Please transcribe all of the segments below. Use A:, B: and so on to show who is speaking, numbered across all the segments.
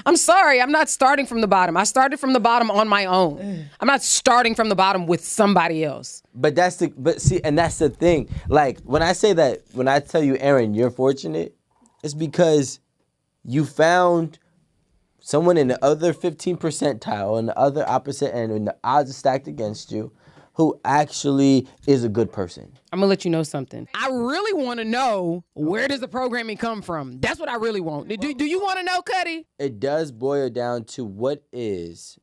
A: I'm sorry, I'm not starting from the bottom. I started from the bottom on my own. I'm not starting from the bottom with somebody else.
B: But that's the thing. Like when I say that, when I tell you, Aaron, you're fortunate, it's because you found someone in the other 15 percentile, and the other opposite end, and the odds are stacked against you, who actually is a good person.
A: I'm gonna let you know something. I really want to know, where does the programming come from? That's what I really want. Do you want to know, Cuddy?
B: It does boil down to what is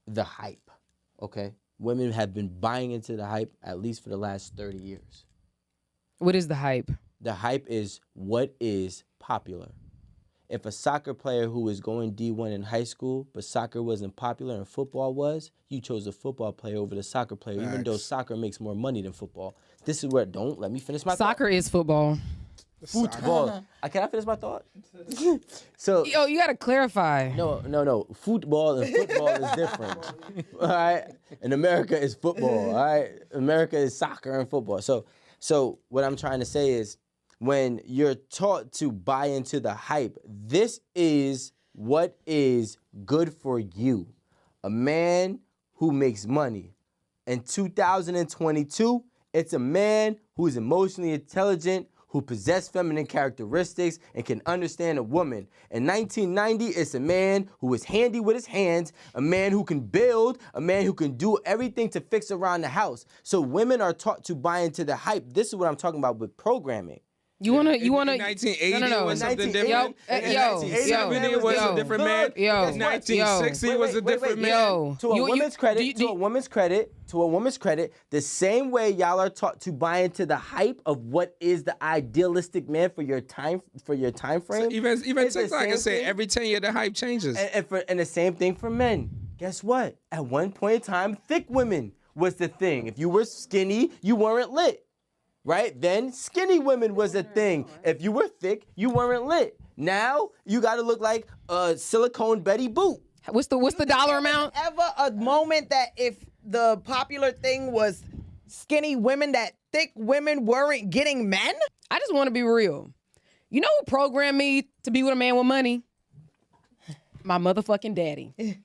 B: the hype, okay? Women have been buying into the hype at least for the last 30 years.
A: What is the hype?
B: The hype is what is popular. If a soccer player who was going D1 in high school, but soccer wasn't popular and football was, you chose a football player over the soccer player, even though soccer makes more money than football. This is where, don't let me finish my
A: Soccer is football.
B: Football. Can I finish my thought? So,
A: Yo, you gotta clarify.
B: No. Football and football is different. All right? In America, it's football. All right? America is soccer and football. So what I'm trying to say is, when you're taught to buy into the hype, this is what is good for you. A man who makes money. In 2022, it's a man who is emotionally intelligent, who possesses feminine characteristics and can understand a woman. In 1990, it's a man who is handy with his hands, a man who can build, a man who can do everything to fix around the house. So women are taught to buy into the hype. This is what I'm talking about with programming.
A: You wanna?
C: In 1980
A: no.
C: was something different.
A: Yo,
C: In 1970 it was a different man.
A: Yo.
C: In 1960 was a different man.
A: Yo.
B: To a woman's credit, the same way y'all are taught to buy into the hype of what is the idealistic man for your time frame.
C: Even
B: it's the
C: TikTok
B: same
C: can say
B: thing.
C: every 10 years the hype changes.
B: And the same thing for men. Guess what? At one point in time, thick women was the thing. If you were skinny, you weren't lit. Right? Then skinny women was a thing. If you were thick, you weren't lit. Now you gotta look like a silicone Betty Boop.
A: What's the dollar amount?
D: Ever a moment that if the popular thing was skinny women, that thick women weren't getting men?
A: I just want to be real. You know who programmed me to be with a man with money? My motherfucking daddy.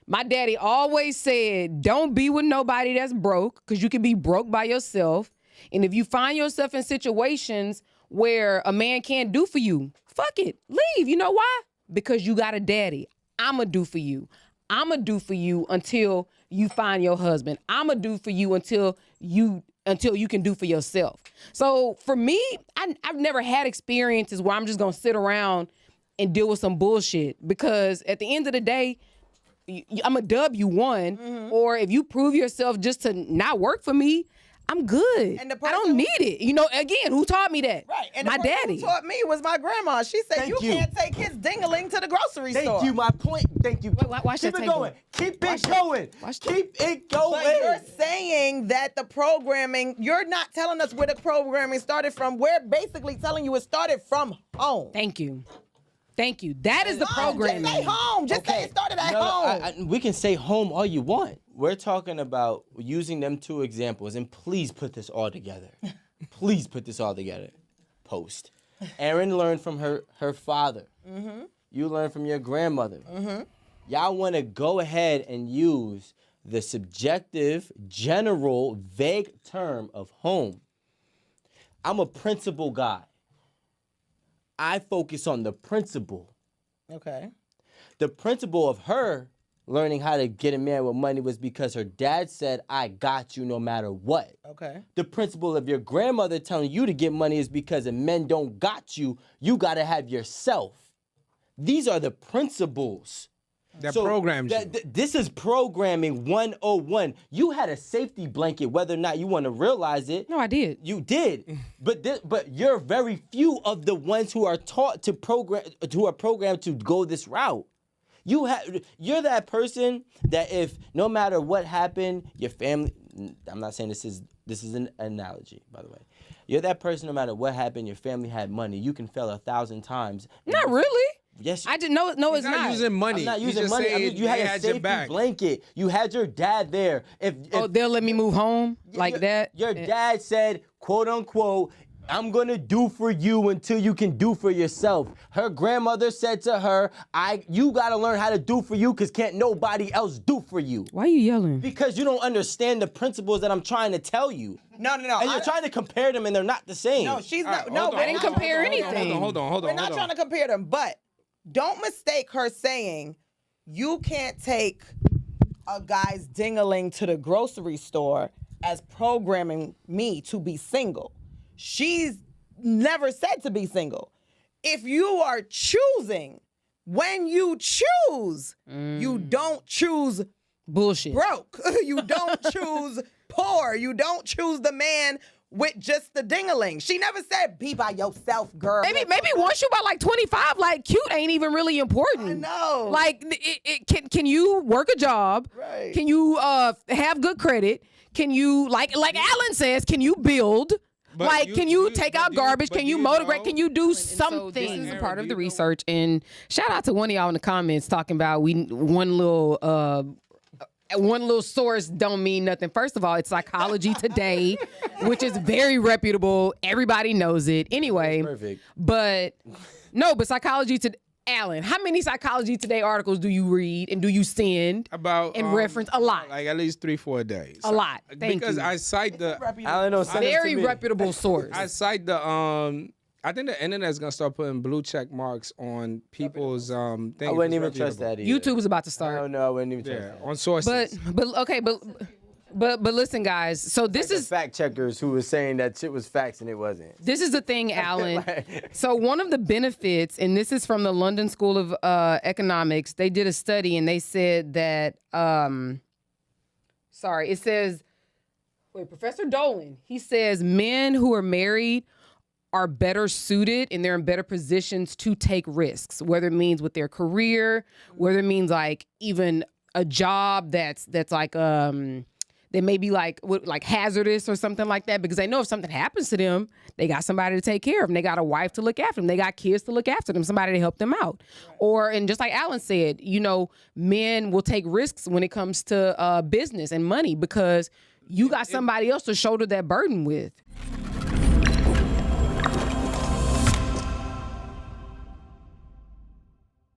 A: My daddy always said, don't be with nobody that's broke, because you can be broke by yourself. And if you find yourself in situations where a man can't do for you, fuck it, leave. You know why? Because you got a daddy. I'ma do for you. I'ma do for you until you find your husband. I'ma do for you until you can do for yourself. So for me, I've never had experiences where I'm just gonna sit around and deal with some bullshit, because at the end of the day, I'm a W1, or if you prove yourself just to not work for me, I'm good.
D: And the
A: I don't need it. You know, again, who taught me that?
D: Right. And
A: my
D: the person
A: daddy.
D: who taught me was my grandma. She said,
B: Thank you.
D: can't take his ding-a-ling to the grocery store.
B: Thank you, my point. Thank you.
A: Watch
B: Keep
A: that
B: it
A: table.
B: going. Keep it going.
A: Watch
B: Keep it going.
D: But you're saying that the programming, you're not telling us where the programming started from. We're basically telling you it started from home.
A: Thank you. That is the programming.
D: Just say home. Just say it started at home.
B: We can say home all you want. We're talking about using them two examples, and please put this all together. Please put this all together. Post. Erin learned from her father. Mm-hmm. You learned from your grandmother. Mm-hmm. Y'all want to go ahead and use the subjective, general, vague term of home. I'm a principle guy. I focus on the principle.
D: Okay.
B: The principle of her learning how to get a man with money was because her dad said, I got you no matter what.
D: Okay.
B: The principle of your grandmother telling you to get money is because if men don't got you, you got to have yourself. These are the principles.
C: That programmed you.
B: This is programming 101. You had a safety blanket, whether or not you want to realize it.
A: No, I did.
B: You did, but you're very few of the ones who are taught to who are programmed to go this route. You're that person that if no matter what happened, your family. I'm not saying this is an analogy, by the way. You're that person. No matter what happened, your family had money. You can fail 1,000 times.
A: Not really.
B: Yes,
A: I didn't know. No,
C: He's
A: it's not.
C: using money.
B: I'm not
C: He's
B: using
C: just
B: money. I
C: saying
B: mean, you had
C: they
B: a
C: had your
B: safety
C: back.
B: blanket. You had your dad there. If
A: They'll let me move home like that.
B: Your dad said, quote unquote, I'm gonna do for you until you can do for yourself. Her grandmother said to her, you gotta learn how to do for you because can't nobody else do for you.
A: Why are you yelling?
B: Because you don't understand the principles that I'm trying to tell you.
D: No.
B: And you're trying to compare them and they're not the same.
D: No, she's
C: All
D: not.
C: right,
D: No,
C: hold on,
D: we're
A: didn't
D: not-
A: compare anything.
C: Hold on.
D: We're not trying to compare them, but don't mistake her saying you can't take a guy's ding-a-ling to the grocery store as programming me to be single. She's never said to be single. If you are choosing, when you choose, you don't choose
A: Bullshit.
D: broke. You don't choose poor. You don't choose the man with just the ding-a-ling. She never said be by yourself, girl.
A: Maybe once you about like 25, like cute ain't even really important.
D: I know.
A: Like can you work a job?
D: Right.
A: Can you have good credit? Can you like Alan says, can you build?
C: But
A: Like, can you take out
C: but
A: garbage?
C: but
A: Can you
C: know-
A: motivate? Can you do something?
E: So this is
A: a
E: a
A: part of
C: do
A: the
C: you know-
A: research. And shout out to one of y'all in the comments talking about one little source don't mean nothing. First of all, it's Psychology Today, which is very reputable. Everybody knows it. Anyway,
B: Perfect.
A: but Psychology Today. Alan, how many Psychology Today articles do you read and do you send
C: About
A: and reference? A lot.
C: like at least 3-4 days.
A: A lot. Thank
C: because
A: you.
C: I cite the
B: Alan, don't send it to
A: Very
B: me.
A: reputable source.
C: I cite the I think the internet's gonna start putting blue check marks on people's things.
B: I wouldn't even trust that either.
A: YouTube is about to
B: I
A: start.
B: don't know. I wouldn't even trust
C: Yeah,
B: that.
C: on sources.
A: But listen, guys. So this
B: The
A: is
B: fact checkers who was saying that shit was facts and it wasn't.
A: this is the thing, Alan. So one of the benefits, and this is from the London School of Economics, they did a study and they said that it says Professor Dolan, he says men who are married are better suited and they're in better positions to take risks, whether it means with their career, whether it means like even a job that's like they may be like hazardous or something like that, because they know if something happens to them, they got somebody to take care of them. They got a wife to look after them. They got kids to look after them, somebody to help them out. And just like Alan said, men will take risks when it comes to business and money because you got somebody else to shoulder that burden with.